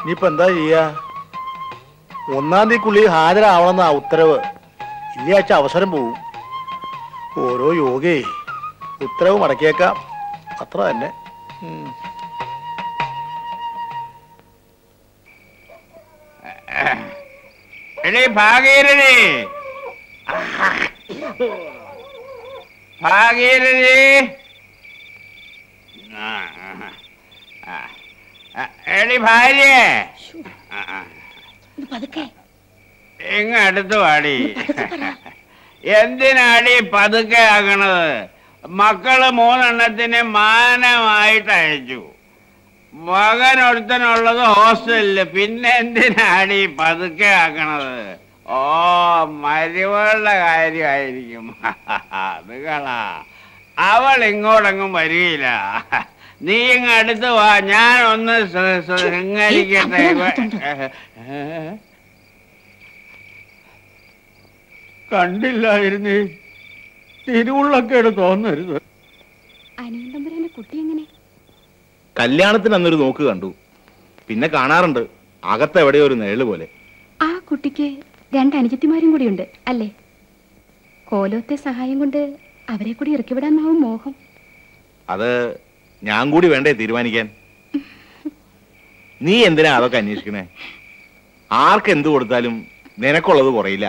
ഇനിയിപ്പോ എന്താ ചെയ്യാ? 1-ാം തീയതിക്കുള്ളിൽ ഹാജരാവണമെന്നാ ഉത്തരവ്. ഈ ആഴ്ച അവസരം പോവും. ഓരോ യോഗേ ഉത്തരവ് മടക്കിയേക്കാം, അത്ര തന്നെ. ഭാഗീരഥി, ഭാഗീരഥി, എടി ഭാര്യേ, ഇങ്ങടുത്ത് വാടി. എന്തിനാടി പതുക്കെ ആക്കണത്? മക്കള് 3 എണ്ണത്തിന് മാനമായിട്ട് അയച്ചു. മകനൊരുത്തനുള്ളത് ഹോസ്റ്റലില്. പിന്നെ എന്തിനാടി പതുക്കെ ആക്കണത്? ഓ, മരുമകളുടെ കാര്യമായിരിക്കും. അത് കളാ, അവൾ ഇങ്ങോട്ടെങ്ങും വരികയില്ല. നീ ഇങ്ങ് അടുത്ത് വാ, ഞാൻ ഒന്ന് ശൃംഗരിക്കട്ടെ. കണ്ടില്ലായിരുന്നേ, തിരുവുള്ളക്കേട് തോന്നരുത്. കുട്ടി എങ്ങനെ? കല്യാണത്തിന് അന്നൊരു നോക്ക് കണ്ടു, പിന്നെ കാണാറുണ്ട് അകത്ത് എവിടെയോ ഒരു നിഴല് പോലെ. ആ കുട്ടിക്ക് 2 അനുജത്തിമാരും കൂടി ഉണ്ട് അല്ലേ? കോലോത്തെ സഹായം കൊണ്ട് അവരെ കൂടി ഇറക്കി വിടാനാവും മോഹം. അത് ഞാൻ കൂടി വേണ്ടേ തീരുമാനിക്കാൻ? നീ എന്തിനാ അതൊക്കെ അന്വേഷിക്കണേ? ആർക്ക് എന്ത് കൊടുത്താലും നിനക്കുള്ളത് കുറയില്ല.